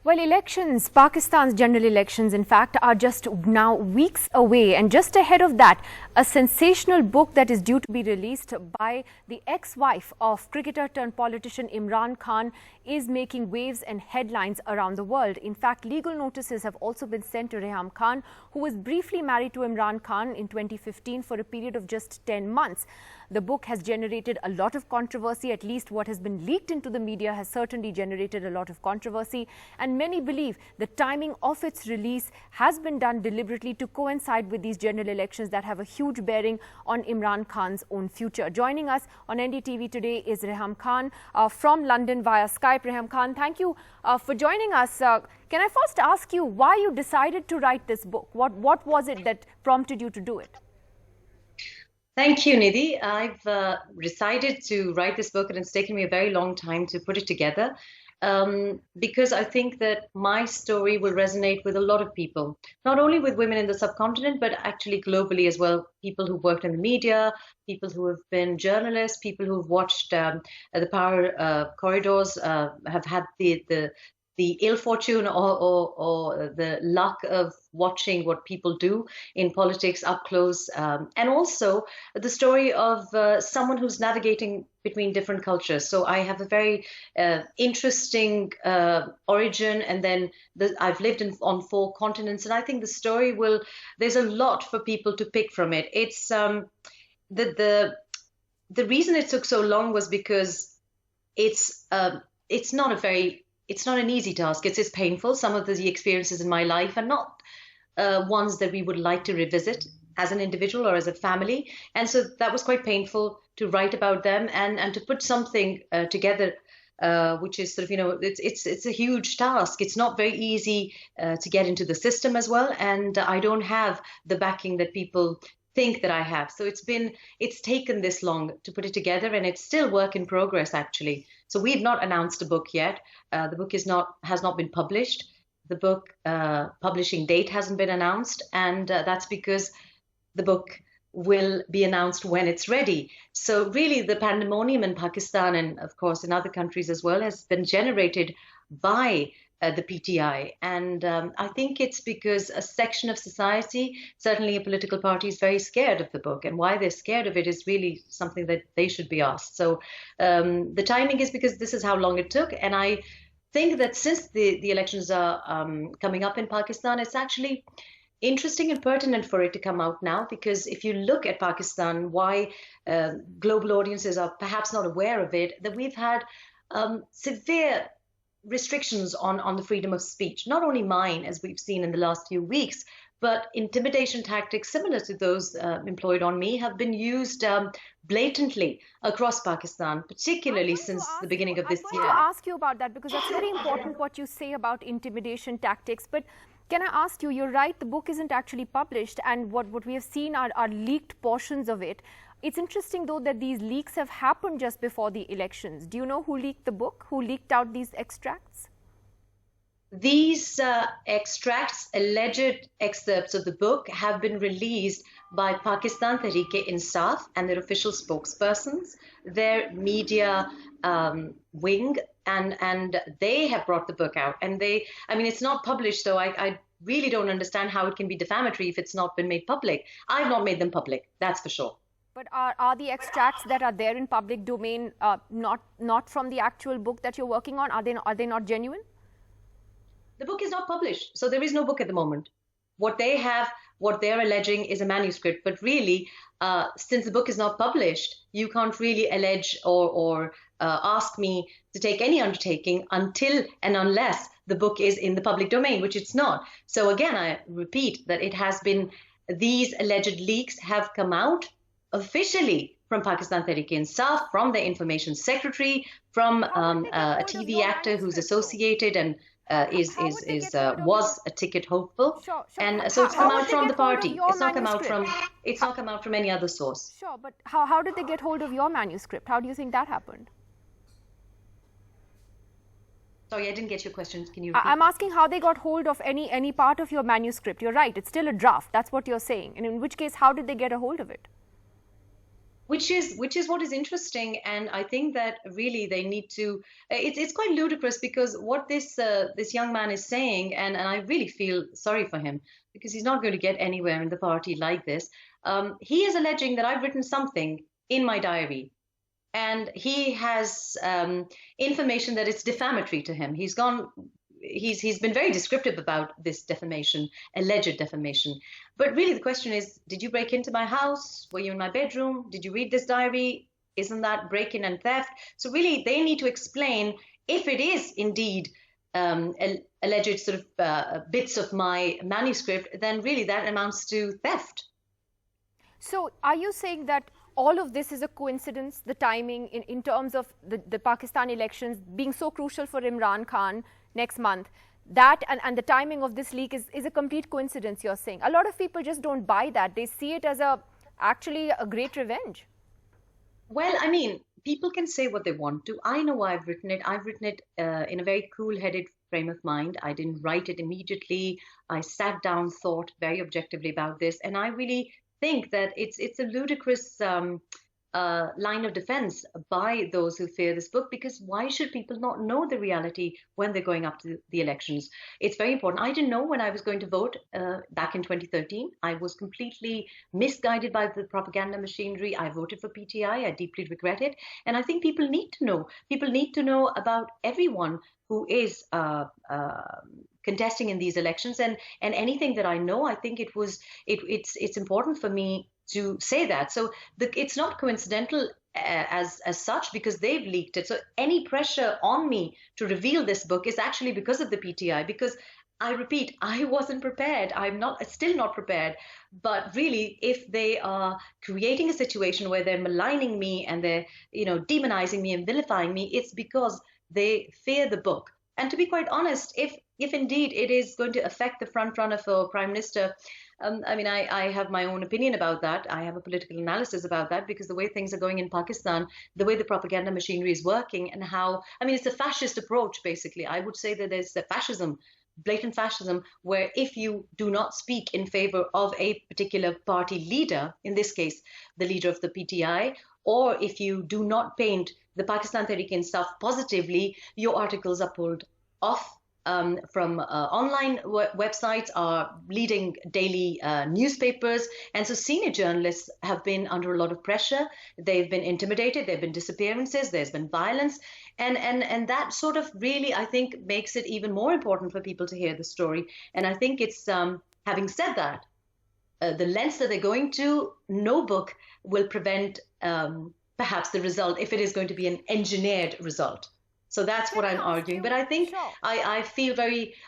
Well, elections, Pakistan's general elections, in fact, are just now weeks away. And just ahead of that, a sensational book that is due to be released by the ex-wife of cricketer turned politician Imran Khan is making waves and headlines around the world. In fact, legal notices have also been sent to Reham Khan, who was briefly married to Imran Khan in 2015 for a period of just 10 months. The book has generated a lot of controversy. At least what has been leaked into the media has certainly generated a lot of controversy. And many believe the timing of its release has been done deliberately to coincide with these general elections that have a huge bearing on Imran Khan's own future. Joining us on NDTV today is Reham Khan from London via Skype. Reham Khan, thank you for joining us. Can I first ask you why you decided to write this book? What was it that prompted you to do it? Thank you, Nidhi. I've decided to write this book, and it's taken me a very long time to put it together because I think that my story will resonate with a lot of people, not only with women in the subcontinent, but actually globally as well. People who've worked in the media, people who have been journalists, people who've watched the power corridors, have had the ill fortune or the luck of watching what people do in politics up close, and also the story of someone who's navigating between different cultures. So I have a very interesting origin, and then I've lived on 4 continents, and I think the story there's a lot for people to pick from it. It's the reason it took so long was because it's not an easy task. It's painful. Some of the experiences in my life are not ones that we would like to revisit as an individual or as a family. And so that was quite painful to write about them and to put something together, which is sort of, it's a huge task. It's not very easy to get into the system as well. And I don't have the backing that people think that I have. So it's taken this long to put it together, and it's still work in progress, actually. So we've not announced a book yet. The book has not been published. The book publishing date hasn't been announced, and that's because the book will be announced when it's ready. So really the pandemonium in Pakistan, and of course in other countries as well, has been generated by the PTI. And I think it's because a section of society, certainly a political party, is very scared of the book. And why they're scared of it is really something that they should be asked. So the timing is because this is how long it took. And I think that since the elections are coming up in Pakistan, it's actually interesting and pertinent for it to come out now, because if you look at Pakistan, why global audiences are perhaps not aware of it, that we've had severe restrictions on the freedom of speech, not only mine, as we've seen in the last few weeks, but intimidation tactics similar to those employed on me have been used blatantly across Pakistan, particularly since the beginning of this year. I'm going to ask you about that, because that's very important what you say about intimidation tactics. But can I ask you, you're right, the book isn't actually published, and what we have seen are leaked portions of it. It's interesting, though, that these leaks have happened just before the elections. Do you know who leaked the book? Who leaked out these extracts? These extracts, alleged excerpts of the book, have been released by Pakistan Tehreek-e-Insaaf and their official spokespersons, their media wing, and they have brought the book out. And it's not published, so I really don't understand how it can be defamatory if it's not been made public. I've not made them public, that's for sure. But are the extracts that are there in public domain not from the actual book that you're working on? Are they not genuine? The book is not published, so there is no book at the moment. What they're alleging is a manuscript, but really, since the book is not published, you can't really allege or ask me to take any undertaking until and unless the book is in the public domain, which it's not. So again, I repeat that these alleged leaks have come out officially from Pakistan Tehreek-e-Insaaf, from their information secretary, from a TV actor who's associated and was a ticket hopeful. Sure. And so it's come out from the party. It's not come out from any other source. Sure, but how did they get hold of your manuscript? How do you think that happened? Sorry, I didn't get your question. Can you repeat? I'm asking how they got hold of any part of your manuscript. You're right, it's still a draft. That's what you're saying. And in which case, how did they get a hold of it? which is what is interesting, and I think that really they need to. It's quite ludicrous because what this young man is saying, and I really feel sorry for him because he's not going to get anywhere in the party like this. He is alleging that I've written something in my diary, and he has information that is defamatory to him. He's been very descriptive about this defamation, alleged defamation. But really the question is, did you break into my house? Were you in my bedroom? Did you read this diary? Isn't that break-in and theft? So really they need to explain if it is indeed alleged sort of bits of my manuscript, then really that amounts to theft. So are you saying that all of this is a coincidence, the timing in terms of the Pakistan elections being so crucial for Imran Khan next month, that and the timing of this leak is a complete coincidence, you're saying? A lot of people just don't buy that. They see it as actually a great revenge. Well, I mean, people can say what they want to. I know I've written it. I've written it in a very cool-headed frame of mind. I didn't write it immediately. I sat down, thought very objectively about this, and I really think that it's a ludicrous line of defense by those who fear this book, because why should people not know the reality when they're going up to the elections? It's very important. I didn't know when I was going to vote back in 2013. I was completely misguided by the propaganda machinery. I voted for PTI. I deeply regret it. And I think people need to know. People need to know about everyone who is contesting in these elections, and anything that I know, I think it's important for me to say that. So it's not coincidental as such, because they've leaked it. So any pressure on me to reveal this book is actually because of the PTI, because I repeat, I wasn't prepared. I'm still not prepared. But really, if they are creating a situation where they're maligning me and they're, demonizing me and vilifying me, it's because they fear the book. And to be quite honest, if indeed it is going to affect the front runner for Prime Minister, I have my own opinion about that. I have a political analysis about that, because the way things are going in Pakistan, the way the propaganda machinery is working, and how, it's a fascist approach, basically. I would say that there's a fascism, blatant fascism, where if you do not speak in favor of a particular party leader, in this case, the leader of the PTI, or if you do not paint the Pakistan Tehreek-e-Insaaf positively, your articles are pulled off from online websites, are leading daily newspapers. And so senior journalists have been under a lot of pressure. They've been intimidated. There have been disappearances. There's been violence. And that sort of really, I think, makes it even more important for people to hear the story. And I think it's, having said that, the lengths that they're going to, no book will prevent perhaps the result, if it is going to be an engineered result. So that's what I'm arguing. But I think I feel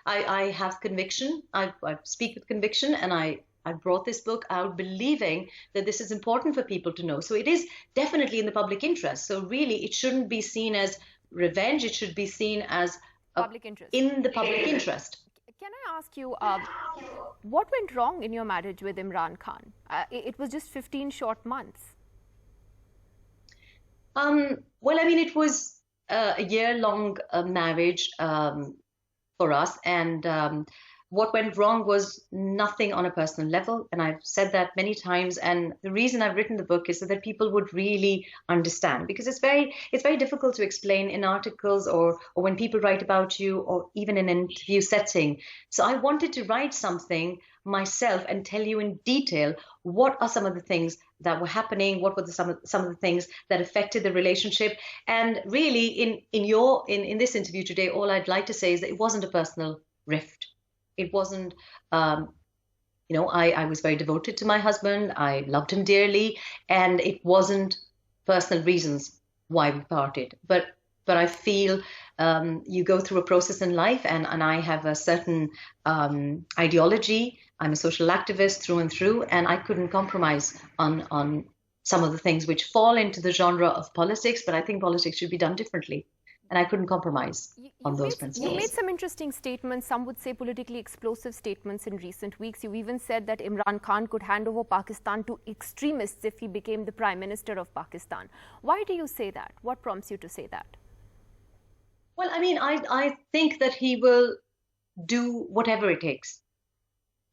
I have conviction. I speak with conviction, and I brought this book out believing that this is important for people to know. So it is definitely in the public interest. So really, it shouldn't be seen as revenge. It should be seen as public interest. In the public interest. Can I ask you, what went wrong in your marriage with Imran Khan? It was just 15 short months. Well, it was a year-long marriage for us, and what went wrong was nothing on a personal level, and I've said that many times. And the reason I've written the book is so that people would really understand, because it's very difficult to explain in articles or when people write about you, or even in an interview setting. So I wanted to write something myself and tell you in detail what are some of the things that were happening, what were some of the things that affected the relationship. And really, in this interview today, all I'd like to say is that it wasn't a personal rift. It wasn't, I was very devoted to my husband. I loved him dearly, and it wasn't personal reasons why we parted. But I feel you go through a process in life, and I have a certain ideology. I'm a social activist through and through, and I couldn't compromise on some of the things which fall into the genre of politics, but I think politics should be done differently. And I couldn't compromise on those principles. You made some interesting statements, some would say politically explosive statements in recent weeks. You even said that Imran Khan could hand over Pakistan to extremists if he became the Prime Minister of Pakistan. Why do you say that? What prompts you to say that? Well, I think that he will do whatever it takes.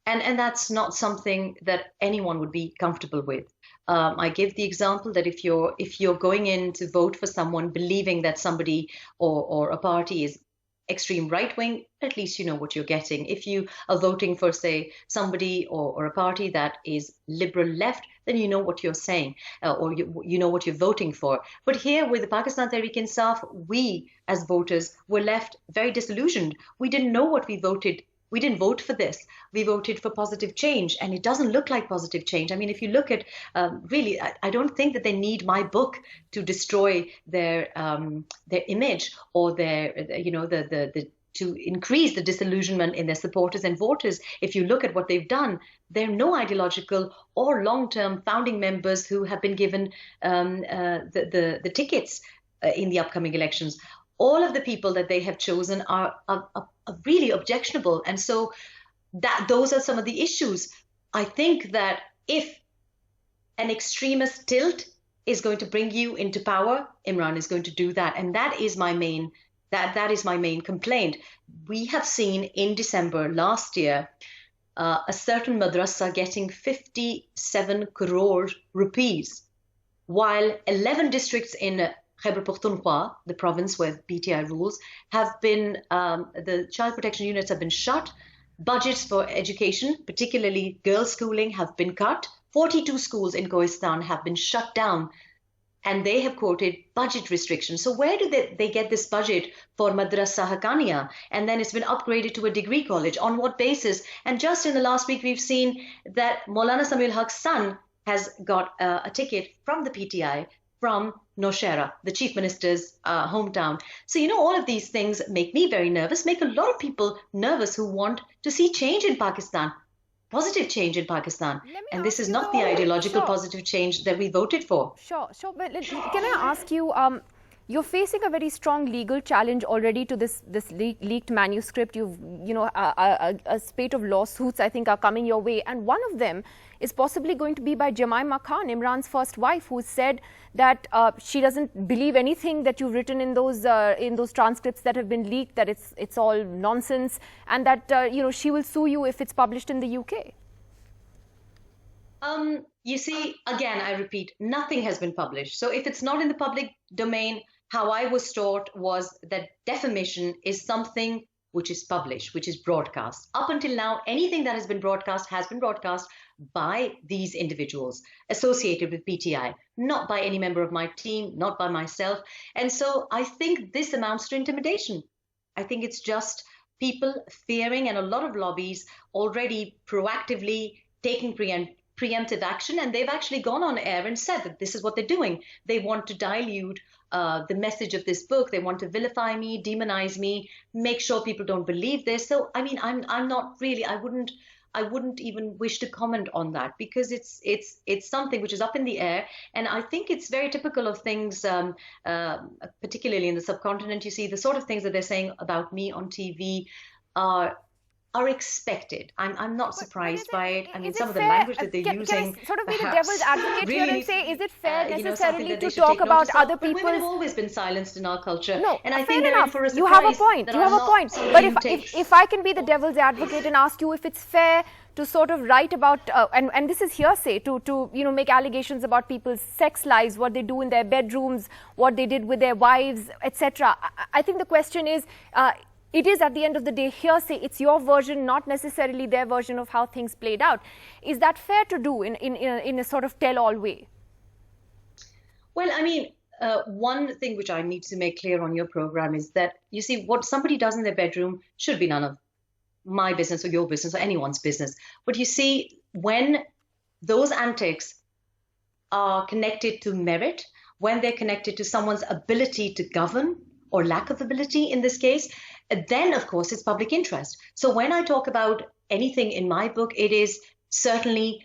And that's not something that anyone would be comfortable with. I give the example that if you're going in to vote for someone believing that somebody or a party is extreme right wing, at least you know what you're getting. If you are voting for, say, somebody or a party that is liberal left, then you know what you're saying, or you know what you're voting for. But here with the Pakistan Tehreek-e-Insaaf, we as voters were left very disillusioned. We didn't know what we voted. We didn't vote for this. We voted for positive change, and it doesn't look like positive change. I mean, if you look at really, I don't think that they need my book to destroy their image or their to increase the disillusionment in their supporters and voters. If you look at what they've done, there are no ideological or long-term founding members who have been given the tickets in the upcoming elections. All of the people that they have chosen are really objectionable. And so those are some of the issues. I think that if an extremist tilt is going to bring you into power, Imran is going to do that. And that is my main complaint. We have seen in December last year a certain madrasa getting 57 crore rupees, while 11 districts in Khyber Pakhtunkhwa, the province where PTI rules, have been, the child protection units have been shut. Budgets for education, particularly girls' schooling, have been cut. 42 schools in Kohistan have been shut down, and they have quoted budget restrictions. So where do they get this budget for Madrasa Haqqaniya? And then it's been upgraded to a degree college. On what basis? And just in the last week, we've seen that Maulana Samiul Haq's son has got a ticket from the PTI from Nowshera, the chief minister's hometown. So, all of these things make me very nervous, make a lot of people nervous who want to see change in Pakistan, positive change in Pakistan. And this is not the ideological positive change that we voted for. Sure. But can I ask you, you're facing a very strong legal challenge already to this leaked manuscript. A spate of lawsuits, I think, are coming your way. And one of them is possibly going to be by Jemima Khan, Imran's first wife, who said that she doesn't believe anything that you've written in those transcripts that have been leaked, that it's all nonsense, and that she will sue you if it's published in the UK. You see, again, I repeat, nothing has been published. So if it's not in the public domain, how I was taught was that defamation is something which is published, which is broadcast. Up until now, anything that has been broadcast by these individuals associated with PTI, not by any member of my team, not by myself. And so I think this amounts to intimidation. I think it's just people fearing, and a lot of lobbies already proactively taking preemptive action, and they've actually gone on air and said that this is what they're doing. They want to dilute the message of this book. They want to vilify me, demonize me, make sure people don't believe this. So, I mean, I'm not really, I wouldn't even wish to comment on that, because it's something which is up in the air. And I think it's very typical of things, particularly in the subcontinent. You see, the sort of things that they're saying about me on TV are expected. I'm not surprised by it. I mean, some of the language that they're using. Can I sort of be the devil's advocate here and say, is it fair necessarily to talk talk about other people's? Women have always been silenced in our culture. No, and I fair think enough. for a You have a point. But if I can be the devil's advocate and ask you if it's fair to sort of write about, and this is hearsay, to make allegations about people's sex lives, what they do in their bedrooms, what they did with their wives, etc. I think the question is, it is at the end of the day hearsay. It's your version, not necessarily their version of how things played out. Is that fair to do in a sort of tell-all way? Well, I mean, one thing which I need to make clear on your program is that, you see, what somebody does in their bedroom should be none of my business or your business or anyone's business. But you see, when those antics are connected to merit, when they're connected to someone's ability to govern, or lack of ability in this case, then of course it's public interest. So when I talk about anything in my book, it is certainly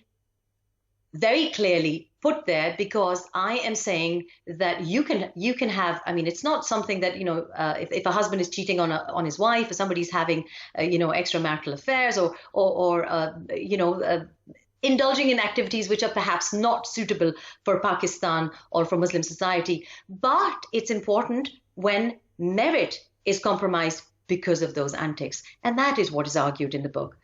very clearly put there, because I am saying that you can have, I mean, it's not something that, if a husband is cheating on his wife, or somebody's having, extramarital affairs, or indulging in activities which are perhaps not suitable for Pakistan or for Muslim society. But it's important when merit is compromised because of those antics. And that is what is argued in the book.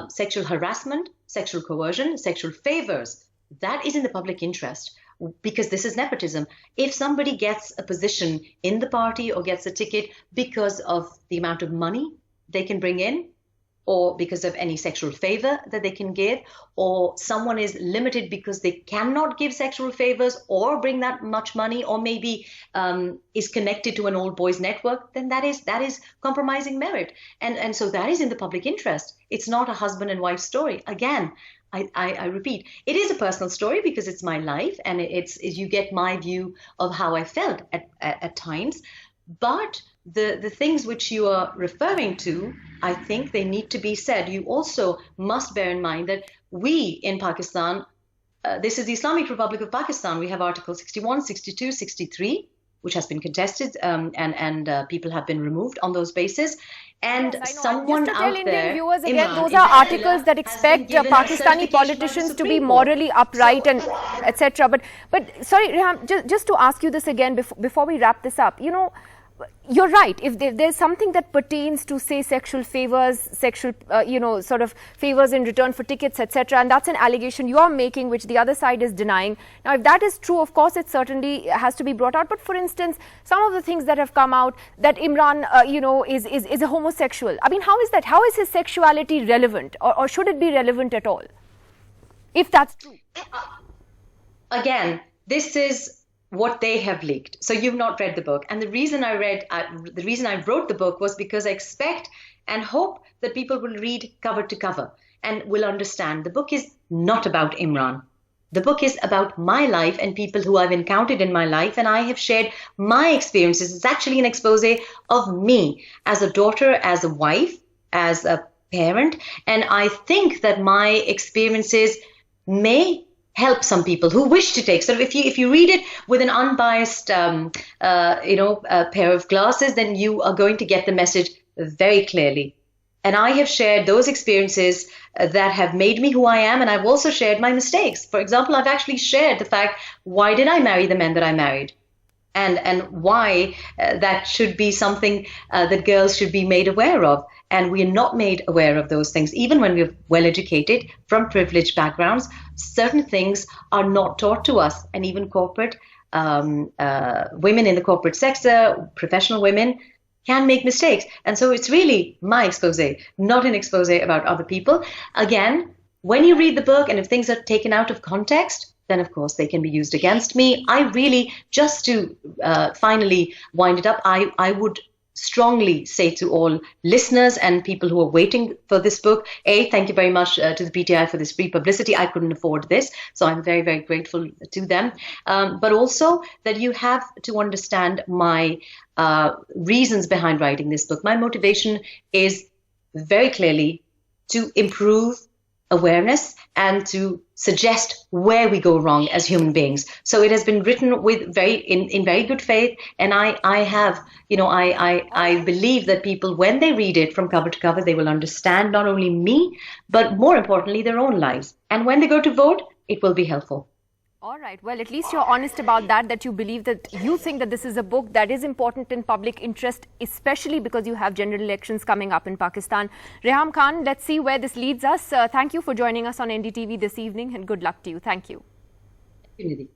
Sexual harassment, sexual coercion, sexual favors, that is in the public interest, because this is nepotism. If somebody gets a position in the party or gets a ticket because of the amount of money they can bring in, or because of any sexual favor that they can give, or someone is limited because they cannot give sexual favors or bring that much money, or maybe is connected to an old boys network, then that is compromising merit. And so that is in the public interest. It's not a husband and wife story. Again, I repeat, it is a personal story because it's my life, and you get my view of how I felt at times. But the things which you are referring to, I think they need to be said. You also must bear in mind that we in Pakistan, this is the Islamic Republic of Pakistan, we have Article 61, 62, 63, which has been contested, and people have been removed on those bases. And yes, someone just to tell out Indian there, viewers again, Imran, those are articles that expect Pakistani politicians to be morally upright and etc. But sorry, Reham, just to ask you this again before we wrap this up, you know, you're right. If there's something that pertains to, say, sexual favors, sexual, sort of favors in return for tickets, etc., and that's an allegation you are making, which the other side is denying. Now, if that is true, of course, it certainly has to be brought out. But for instance, some of the things that have come out that Imran, is a homosexual. I mean, how is that? How is his sexuality relevant, or should it be relevant at all, if that's true? Again, this is what they have leaked. So you've not read the book. And the reason I wrote the book was because I expect and hope that people will read cover to cover and will understand. The book is not about Imran. The book is about my life and people who I've encountered in my life, and I have shared my experiences. It's actually an expose of me as a daughter, as a wife, as a parent. And I think that my experiences may help some people who wish to take. So if you read it with an unbiased, pair of glasses, then you are going to get the message very clearly. And I have shared those experiences that have made me who I am, and I've also shared my mistakes. For example, I've actually shared the fact, why did I marry the men that I married? And why that should be something that girls should be made aware of. And we are not made aware of those things. Even when we're well educated from privileged backgrounds, certain things are not taught to us. And even corporate women in the corporate sector, professional women, can make mistakes. And so it's really my expose, not an expose about other people. Again, when you read the book, and if things are taken out of context, then of course they can be used against me. I really, just to finally wind it up, I would strongly say to all listeners and people who are waiting for this book, thank you very much to the PTI for this free publicity. I couldn't afford this, so I'm very, very grateful to them. But also that you have to understand my reasons behind writing this book. My motivation is very clearly to improve awareness and to suggest where we go wrong as human beings. So it has been written with in very good faith, and I believe that people, when they read it from cover to cover, they will understand not only me, but more importantly, their own lives. And when they go to vote, it will be helpful. All right. Well, at least you're honest about that you believe that you think that this is a book that is important in public interest, especially because you have general elections coming up in Pakistan. Reham Khan, let's see where this leads us. Thank you for joining us on NDTV this evening, and good luck to you. Thank you. Thank you, Nidhi.